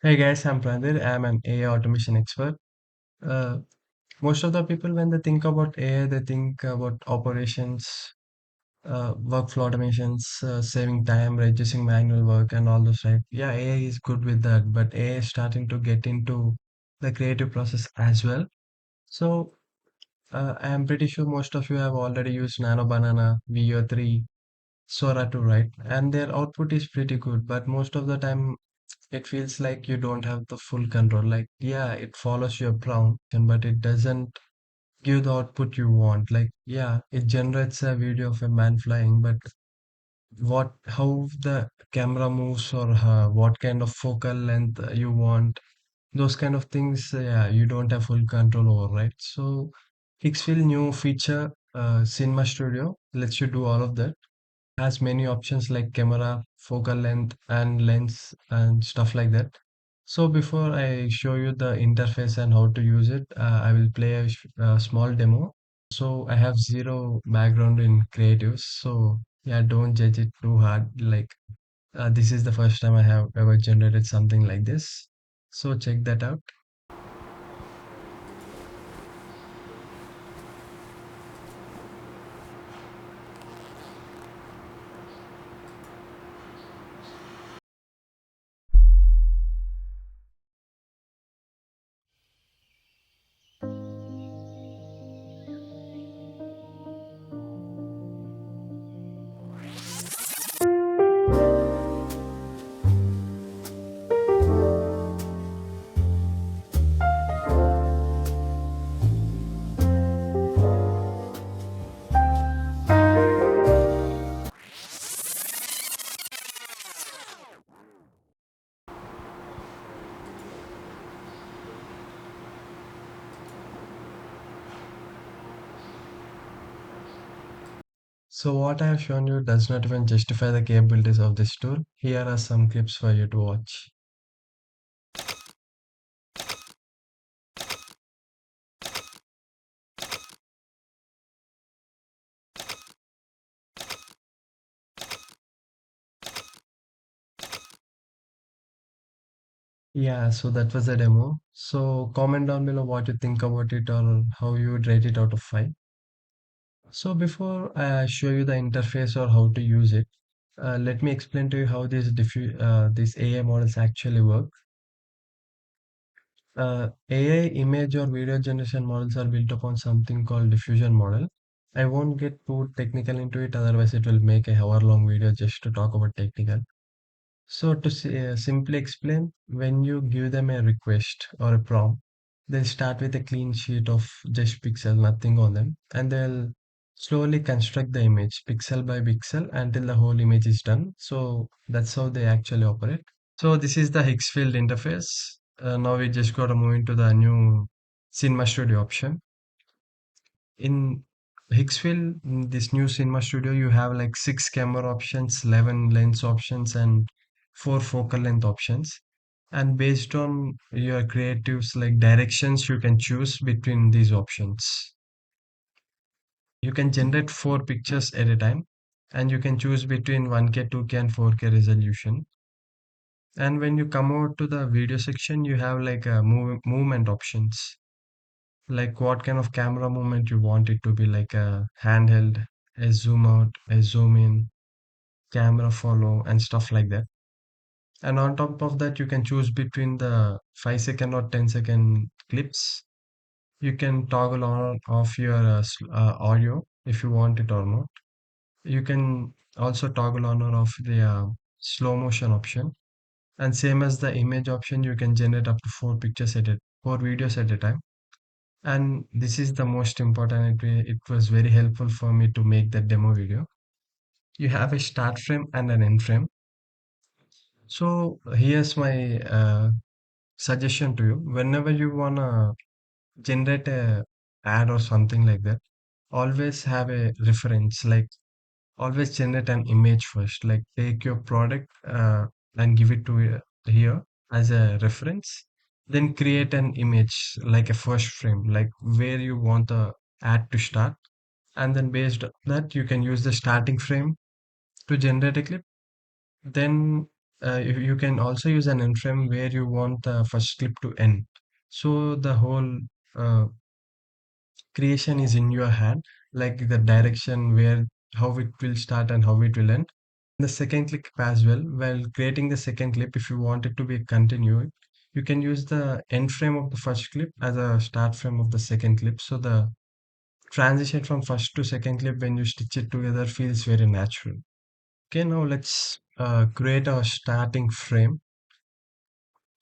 Hey guys, I'm Prandir. I'm an AI automation expert. Uh, Most of the people, when they think about AI, they think about operations, workflow automations, saving time, reducing manual work, and all those, right? Yeah, AI is good with that, but AI is starting to get into the creative process as well. So, I'm pretty sure most of you have already used Nano Banana, VO3, Sora 2, right? And their output is pretty good, but most of the time it feels like you don't have the full control. Like, yeah, it follows your prompt, but it doesn't give the output you want. Like, yeah, it generates a video of a man flying, but how the camera moves or what kind of focal length you want, those kind of things, yeah, you don't have full control over, right? So, Higgsfield new feature, Cinema Studio, lets you do all of that. Has many options like camera, focal length, and lens, and stuff like that. So before I show you the interface and how to use it, I will play a small demo. So I have zero background in creatives, so yeah, don't judge it too hard. Like this is the first time I have ever generated something like this. So check that out. So what I have shown you does not even justify the capabilities of this tool. Here are some clips for you to watch. Yeah, so that was a demo. So comment down below what you think about it or how you would rate it out of 5. So before I show you the interface or how to use it, let me explain to you how these AI models actually work. AI image or video generation models are built upon something called diffusion model. I won't get too technical into it, otherwise it will make a hour-long video just to talk about technical. So simply explain, when you give them a request or a prompt, they'll start with a clean sheet of just pixel, nothing on them, and they'll slowly construct the image pixel by pixel until the whole image is done. So that's how they actually operate. So this is the Higgsfield interface. Now we just got to move into the new Cinema Studio option. In Higgsfield, in this new Cinema Studio, you have like 6 camera options, 11 lens options, and 4 focal length options. And based on your creatives like directions, you can choose between these options. You can generate 4 pictures at a time, and you can choose between 1K, 2K, and 4K resolution. And when you come over to the video section, you have like a movement options, like what kind of camera movement you want it to be, like a handheld, a zoom out, a zoom in, camera follow, and stuff like that. And on top of that, you can choose between the 5 second or 10-second clips. You can toggle on or off your audio if you want it or not. You can also toggle on or off the slow motion option. And same as the image option, you can generate up to 4 videos at a time. And this is the most important. It was very helpful for me to make that demo video. You have a start frame and an end frame. So here's my suggestion to you. Whenever you wanna generate a ad or something like that, always have a reference. Like always generate an image first. Like take your product and give it to here as a reference. Then create an image like a first frame, like where you want the ad to start. And then based on that, you can use the starting frame to generate a clip. Then you can also use an end frame where you want the first clip to end. So the whole uh, creation is in your hand, like the direction where how it will start and how it will end. The second clip as well, while creating the second clip, if you want it to be continued, you can use the end frame of the first clip as a start frame of the second clip. So the transition from first to second clip when you stitch it together feels very natural. Okay, now let's create a starting frame.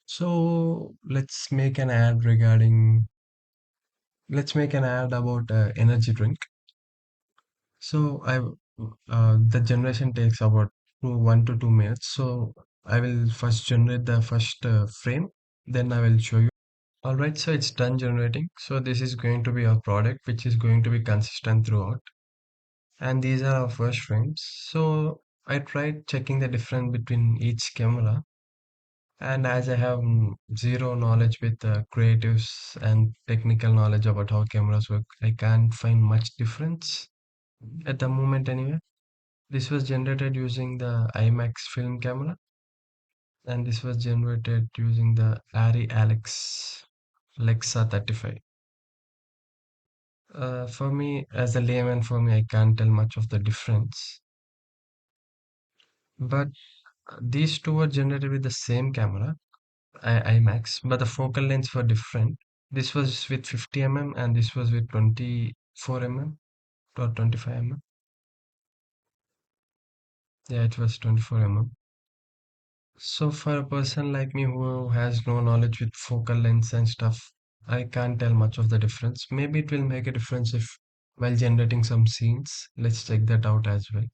So let's make an ad about energy drink. So the generation takes about 1 to 2 minutes. So I will first generate the first frame, then I will show you. All right, so it's done generating. So this is going to be our product, which is going to be consistent throughout. And these are our first frames. So I tried checking the difference between each camera. And as I have zero knowledge with creatives and technical knowledge about how cameras work, I can't find much difference at the moment anyway. This was generated using the IMAX film camera, and this was generated using the Arri Alex Alexa 35. For me, as a layman, for me, I can't tell much of the difference. But these two were generated with the same camera, IMAX, but the focal lengths were different. This was with 50 mm, and this was with 24 mm or 25 mm. Yeah, it was 24 mm. So for a person like me who has no knowledge with focal lengths and stuff, I can't tell much of the difference. Maybe it will make a difference if while generating some scenes. Let's check that out as well.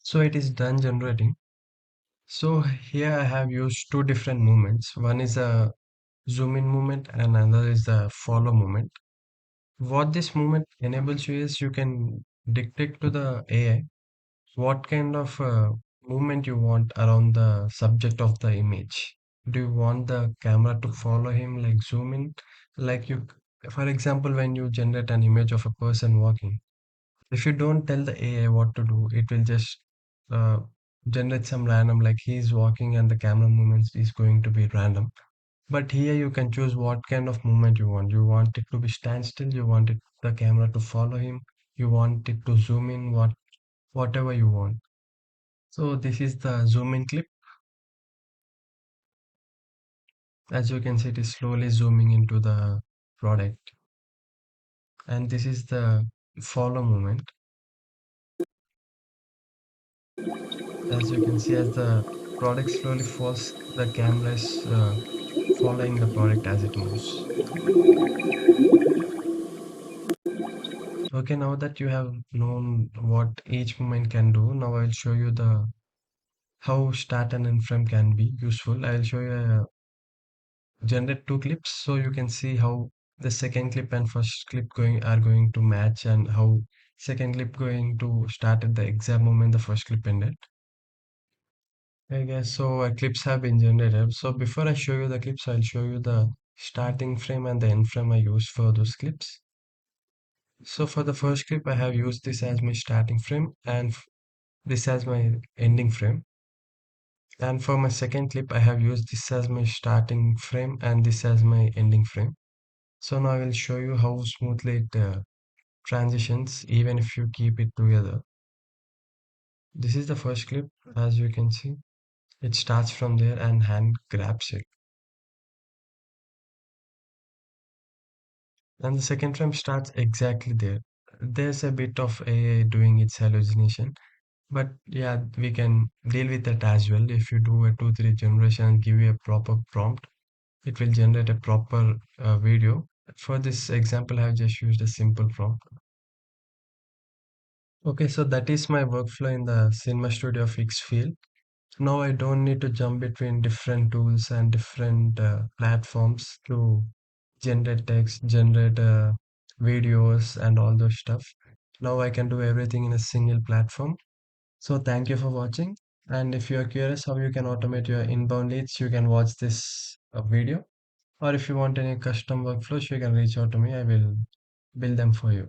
So it is done generating. So here I have used two different movements. One is a zoom in movement and another is the follow movement. What this movement enables you is you can dictate to the AI what kind of movement you want around the subject of the image. Do you want the camera to follow him, like zoom in? Like you, for example, when you generate an image of a person walking, if you don't tell the AI what to do, it will just uh, generate some random, like he's walking and the camera movements is going to be random. But here you can choose what kind of movement you want. You want it to be standstill, you want it the camera to follow him, you want it to zoom in, whatever you want. So this is the zoom in clip. As you can see, it is slowly zooming into the product. And this is the follow movement. As you can see, as the product slowly falls, the camera is following the product as it moves. Okay, now that you have known what each movement can do, now I'll show you the how start and end frame can be useful. I'll show you generate two clips so you can see how the second clip and first clip going to match and how second clip going to start at the exact moment the first clip ended. I guess so clips have been generated. So before I show you the clips, I'll show you the starting frame and the end frame I used for those clips. So for the first clip, I have used this as my starting frame and this as my ending frame. And for my second clip, I have used this as my starting frame and this as my ending frame. So now I will show you how smoothly it transitions even if you keep it together. This is the first clip, as you can see. It starts from there and hand grabs it. And the second frame starts exactly there. There's a bit of AI doing its hallucination, but yeah, we can deal with that as well. If you do a 2-3 generation and give you a proper prompt, it will generate a proper video. For this example, I have just used a simple prompt. Okay, so that is my workflow in the Cinema Studio of Higgsfield. Now I don't need to jump between different tools and different platforms to generate text, generate videos, and all those stuff. Now I can do everything in a single platform. So thank you for watching. And if you are curious how you can automate your inbound leads, you can watch this video. Or if you want any custom workflows, you can reach out to me. I will build them for you.